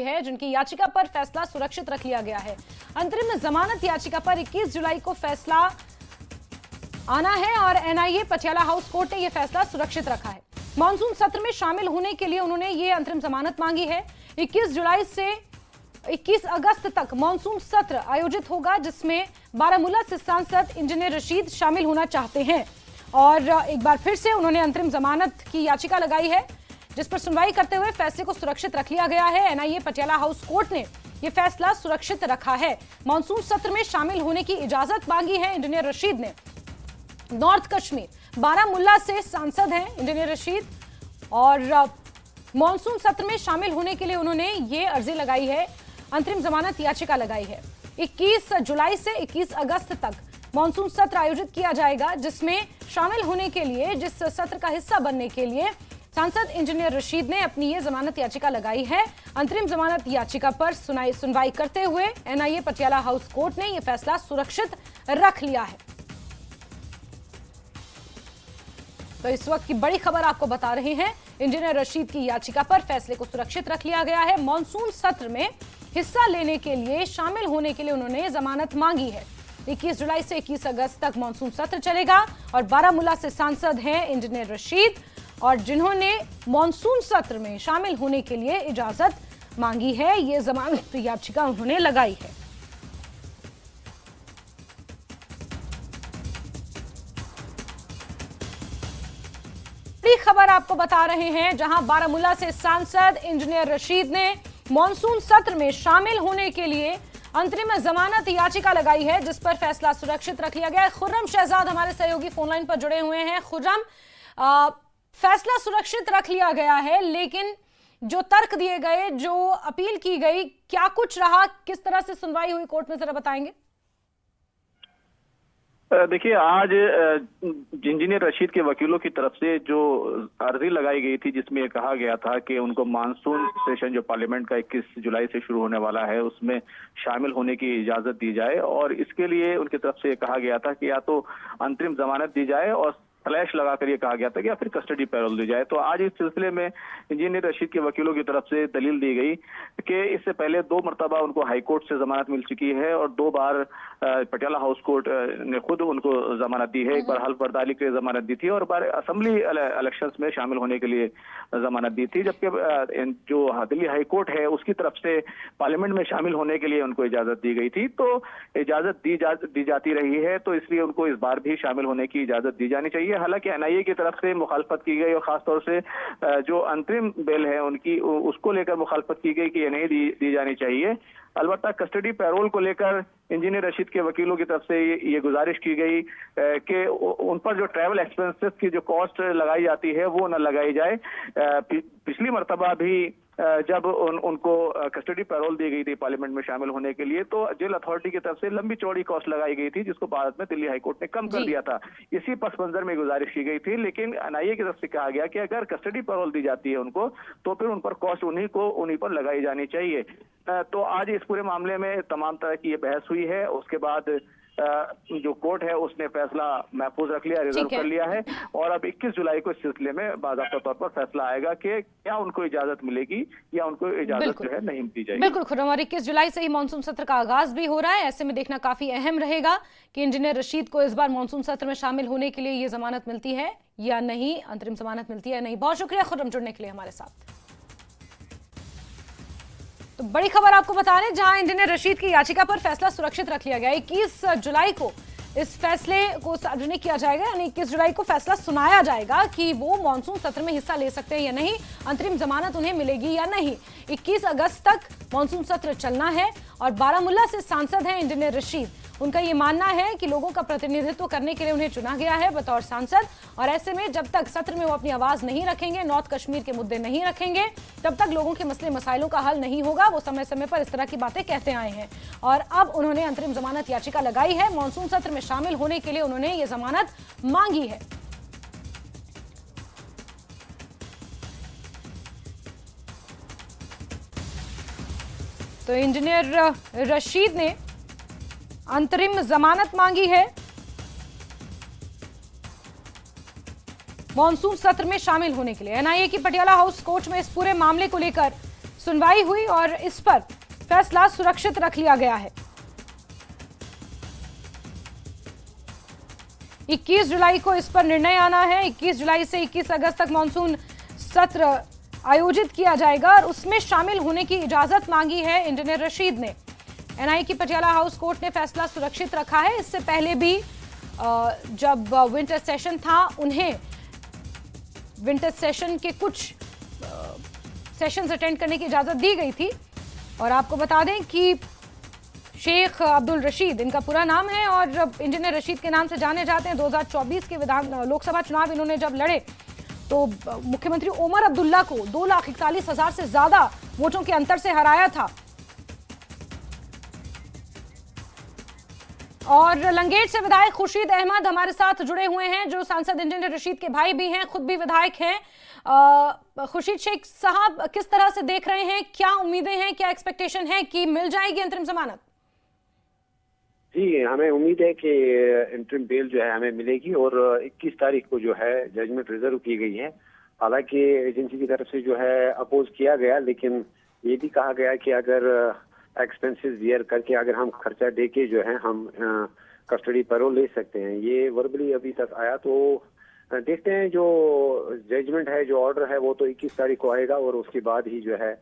है, जिनकी याचिका पर फैसला सुरक्षित रख लिया गया है। अंतरिम जमानत याचिका पर 21 जुलाई को फैसला आना है और एनआईए पटियाला हाउस कोर्ट ने यह फैसला सुरक्षित रखा है। मॉनसून सत्र में शामिल होने के लिए उन्होंने ये अंतरिम जमानत मांगी है। 21 जुलाई से 21 अगस्त तक मॉनसून सत्र आयोजित होगा, जिसमें बारामूला से सांसद इंजीनियर रशीद शामिल होना चाहते हैं और एक बार फिर से उन्होंने अंतरिम जमानत की याचिका लगाई है, जिस पर सुनवाई करते हुए फैसले को सुरक्षित रख लिया गया है। एनआईए पटियाला हाउस कोर्ट ने यह फैसला सुरक्षित रखा है। मॉनसून सत्र में शामिल होने की इजाजत मांगी है इंजीनियर रशीद ने। नॉर्थ कश्मीर बारामूला से सांसद हैं इंजीनियर रशीद और मॉनसून सत्र में शामिल होने के लिए उन्होंने ये अर्जी लगाई है, अंतरिम जमानत याचिका लगाई है। 21 जुलाई से 21 अगस्त तक मॉनसून सत्र आयोजित किया जाएगा, जिसमें शामिल होने के लिए, जिस सत्र का हिस्सा बनने के लिए सांसद इंजीनियर रशीद ने अपनी ये जमानत याचिका लगाई है। अंतरिम जमानत याचिका पर सुनवाई करते हुए एनआईए पटियाला हाउस कोर्ट ने यह फैसला सुरक्षित रख लिया है। तो इस वक्त की बड़ी खबर आपको बता रहे हैं, इंजीनियर रशीद की याचिका पर फैसले को सुरक्षित रख लिया गया है। मॉनसून सत्र में हिस्सा लेने के लिए, शामिल होने के लिए उन्होंने जमानत मांगी है। 21 जुलाई से 21 अगस्त तक मॉनसून सत्र चलेगा और बारामूला से सांसद हैं इंजीनियर रशीद और जिन्होंने मॉनसून सत्र में शामिल होने के लिए इजाजत मांगी है, ये जमानत याचिका उन्होंने लगाई है। बड़ी खबर आपको बता रहे हैं, जहां बारामूला से सांसद इंजीनियर रशीद ने मॉनसून सत्र में शामिल होने के लिए अंतरिम जमानत याचिका लगाई है, जिस पर फैसला सुरक्षित रख लिया गया है। खुर्रम शहजाद हमारे सहयोगी फोनलाइन पर जुड़े हुए हैं। खुर्रम, फैसला सुरक्षित रख लिया गया है, लेकिन जो तर्क दिए गए, जो अपील की गई, क्या कुछ रहा, किस तरह से सुनवाई हुई कोर्ट में, जरा बताएंगे। देखिए, आज इंजीनियर रशीद के वकीलों की तरफ से जो अर्जी लगाई गई थी, जिसमें कहा गया था कि उनको मानसून सेशन जो पार्लियामेंट का 21 जुलाई से शुरू होने वाला है, उसमें शामिल होने की इजाजत दी जाए और इसके लिए उनकी तरफ से कहा गया था कि या तो अंतरिम जमानत दी जाए और फ्लैश लगाकर ये कहा गया था कि या फिर कस्टडी पैरोल दी जाए। तो आज इस सिलसिले में इंजीनियर रशीद के वकीलों की तरफ से दलील दी गई कि इससे पहले 2 मरतबा उनको हाई कोर्ट से जमानत मिल चुकी है और 2 बार पटियाला हाउस कोर्ट ने खुद उनको जमानत दी है। एक बार हल्फ बर्दारी के लिए जमानत दी थी और बार असेंबली इलेक्शंस में शामिल होने के लिए जमानत दी थी, जबकि जो दिल्ली हाई कोर्ट है उसकी तरफ से पार्लियामेंट में शामिल होने के लिए उनको इजाजत दी गई थी। तो इजाजत दी जाती रही है, तो इसलिए उनको इस बार भी शामिल होने की इजाजत दी जानी चाहिए। हालांकि एनआईए की तरफ से मुखालफत की गई और खासतौर से जो अंतरिम बेल है उनकी, उसको लेकर मुखालफत की गई कि ये नहीं दी जानी चाहिए। अलबत्ता कस्टडी पैरोल को लेकर इंजीनियर रशीद के वकीलों की तरफ से ये गुजारिश की गई कि उन पर जो ट्रैवल एक्सपेंसेस की जो कॉस्ट लगाई जाती है वो न लगाई जाए। पिछली मरतबा भी जब उनको कस्टडी पैरोल दी गई थी पार्लियामेंट में शामिल होने के लिए, तो जेल अथॉरिटी की तरफ से लंबी चौड़ी कॉस्ट लगाई गई थी, जिसको बाद में दिल्ली हाईकोर्ट ने कम कर दिया था। इसी पस मंजर में गुजारिश की गई थी, लेकिन एनआईए की तरफ से कहा गया कि अगर कस्टडी पैरोल दी जाती है उनको, तो फिर उन पर कॉस्ट उन्हीं पर लगाई जानी चाहिए। तो आज इस पूरे मामले में तमाम तरह की ये बहस हुई है। उसके बाद जो कोर्ट है उसने फैसला महफूज रख लिया, रिजर्व कर लिया है और अब 21 जुलाई को इस सिलसिले में बाकायदा तौर पर फैसला आएगा कि क्या उनको इजाजत मिलेगी या उनको इजाजत जो है नहीं दी जाएगी। बिल्कुल खुर्रम, और 21 जुलाई से ही मानसून सत्र का आगाज भी हो रहा है। ऐसे में देखना काफी अहम रहेगा कि इंजीनियर रशीद को इस बार मानसून सत्र में शामिल होने के लिए ये जमानत मिलती है या नहीं, अंतरिम जमानत मिलती है या नहीं। बहुत शुक्रिया खुर्रम जुड़ने के लिए हमारे साथ। तो बड़ी खबर आपको बता रहे हैं, जहां इंजीनियर रशीद की याचिका पर फैसला सुरक्षित रख लिया गया। 21 जुलाई को इस फैसले को सार्वजनिक किया जाएगा, यानी 21 जुलाई को फैसला सुनाया जाएगा कि वो मानसून सत्र में हिस्सा ले सकते हैं या नहीं, अंतरिम जमानत उन्हें मिलेगी या नहीं। 21 अगस्त तक मानसून सत्र चलना है और बारामूला से सांसद हैं इंजीनियर रशीद। उनका ये मानना है कि लोगों का प्रतिनिधित्व करने के लिए उन्हें चुना गया है बतौर सांसद, और ऐसे में जब तक सत्र में वो अपनी आवाज नहीं रखेंगे, नॉर्थ कश्मीर के मुद्दे नहीं रखेंगे, तब तक लोगों के मसले मसाइलों का हल नहीं होगा। वो समय समय पर इस तरह की बातें कहते आए हैं और अब उन्होंने अंतरिम जमानत याचिका लगाई है। मानसून सत्र में शामिल होने के लिए उन्होंने ये जमानत मांगी है। तो इंजीनियर रशीद ने अंतरिम जमानत मांगी है मानसून सत्र में शामिल होने के लिए। एनआईए की पटियाला हाउस कोर्ट में इस पूरे मामले को लेकर सुनवाई हुई और इस पर फैसला सुरक्षित रख लिया गया है। 21 जुलाई को इस पर निर्णय आना है। 21 जुलाई से 21 अगस्त तक मॉनसून सत्र आयोजित किया जाएगा और उसमें शामिल होने की इजाजत मांगी है इंजीनियर रशीद ने। एनआईए की पटियाला हाउस कोर्ट ने फैसला सुरक्षित रखा है। इससे पहले भी जब विंटर सेशन था, उन्हें विंटर सेशन के कुछ सेशंस अटेंड करने की इजाजत दी गई थी। और आपको बता दें कि शेख अब्दुल रशीद इनका पूरा नाम है और इंजीनियर रशीद के नाम से जाने जाते हैं। 2024 के लोकसभा चुनाव इन्होंने जब लड़े तो मुख्यमंत्री ओमर अब्दुल्ला को 2,41,000 से ज्यादा वोटों के अंतर से हराया था। और लंगेट से विधायक खुर्शीद अहमद हमारे साथ जुड़े हुए हैं, जो सांसद इंजीनियर रशीद के भाई भी हैं, खुद भी विधायक हैं। खुर्शीद शेख साहब, किस तरह से देख रहे हैं, क्या उम्मीदें हैं, क्या एक्सपेक्टेशन है कि मिल जाएगी अंतरिम जमानत? जी, हमें उम्मीद है कि इंटरिम बेल जो है हमें मिलेगी और 21 तारीख को जो है जजमेंट रिजर्व की गई है। हालांकि एजेंसी की तरफ से जो है अपोज किया गया, लेकिन ये भी कहा गया कि अगर एक्सपेंसेस बियर करके अगर हम खर्चा दे के जो है हम कस्टडी पैरोल ले सकते हैं। ये वर्बली अभी तक आया, तो देखते हैं जो जजमेंट है, जो ऑर्डर है, वो तो 21 तारीख को आएगा और उसके बाद ही जो है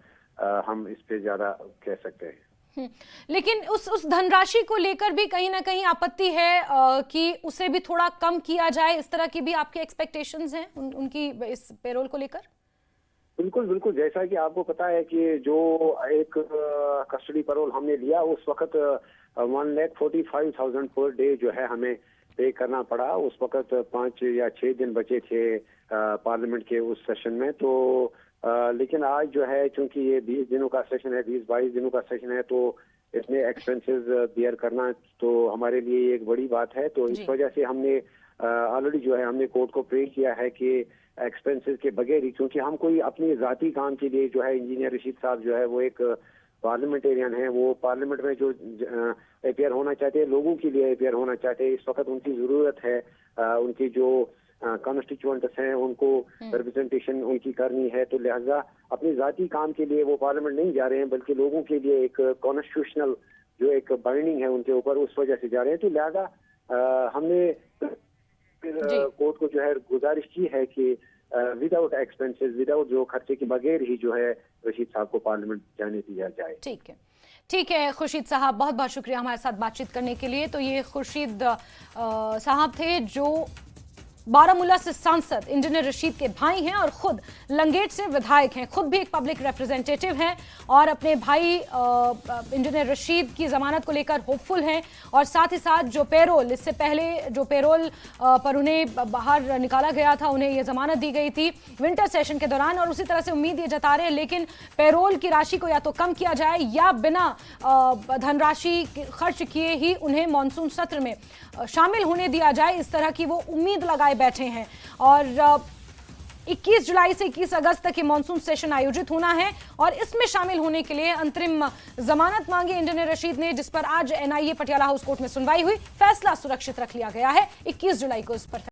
हम इस पे ज्यादा कह सकते हैं। लेकिन उस धनराशि को लेकर भी कहीं ना कहीं आपत्ति है कि उसे भी थोड़ा कम किया जाए। इस तरह की भी आपके एक्सपेक्टेशंस हैं उनकी इस पेरोल को लेकर? बिल्कुल बिल्कुल, जैसा कि आपको पता है कि जो एक कस्टडी पैरोल हमने लिया उस वक्त 1,45,000 पर डे जो है हमें पे करना पड़ा। उस वक्त 5 या 6 दिन बचे थे पार्लियामेंट के उस सेशन में। तो लेकिन आज जो है, चूंकि ये 20 दिनों का सेशन है, 20-22 दिनों का सेशन है, तो इसमें एक्सपेंसेस बियर करना तो हमारे लिए एक बड़ी बात है। तो इस वजह से हमने ऑलरेडी जो है हमने कोर्ट को प्रे किया है कि एक्सपेंसेस के बगैर ही, क्योंकि हम कोई अपनी जाती काम के लिए जो है, इंजीनियर रशीद साहब जो है वो एक पार्लियामेंटेरियन है, वो पार्लियामेंट में जो अपेयर होना चाहते हैं, लोगों के लिए अपेयर होना चाहते हैं। इस वक्त उनकी जरूरत है, उनकी जो कॉन्स्टिट्यूएंट्स हैं उनको रिप्रेजेंटेशन उनकी करनी है। तो लिहाजा अपनी जाती काम के लिए वो पार्लियामेंट नहीं जा रहे हैं, बल्कि लोगों के लिए एक कॉन्स्टिट्यूशनल जो एक बाइंडिंग है उनके ऊपर, उस वजह से जा रहे हैं। तो लिहाजा हमने कोर्ट को जो है गुजारिश की है कि विदाउट एक्सपेंसेस, विदाउट जो खर्चे के बगैर ही जो है रशीद साहब को पार्लियामेंट जाने दिया जाए। ठीक है खुर्शीद साहब, बहुत बहुत शुक्रिया हमारे साथ बातचीत करने के लिए। तो ये खुर्शीद साहब थे जो बारामूला से सांसद इंजीनियर रशीद के भाई हैं और खुद लंगेट से विधायक हैं, खुद भी एक पब्लिक रिप्रेजेंटेटिव हैं और अपने भाई इंजीनियर रशीद की जमानत को लेकर होपफुल हैं। और साथ ही साथ जो पेरोल, इससे पहले जो पेरोल पर उन्हें बाहर निकाला गया था, उन्हें ये जमानत दी गई थी विंटर सेशन के दौरान, और उसी तरह से उम्मीद ये जता रहे हैं लेकिन पेरोल की राशि को या तो कम किया जाए या बिना धनराशि खर्च किए ही उन्हें मानसून सत्र में शामिल होने दिया जाए, इस तरह की वो उम्मीद लगाए बैठे हैं। और 21 जुलाई से 21 अगस्त तक ये मानसून सेशन आयोजित होना है और इसमें शामिल होने के लिए अंतरिम जमानत मांगी इंजीनियर रशीद ने, जिस पर आज एनआईए पटियाला हाउस कोर्ट में सुनवाई हुई। फैसला सुरक्षित रख लिया गया है। 21 जुलाई को इस पर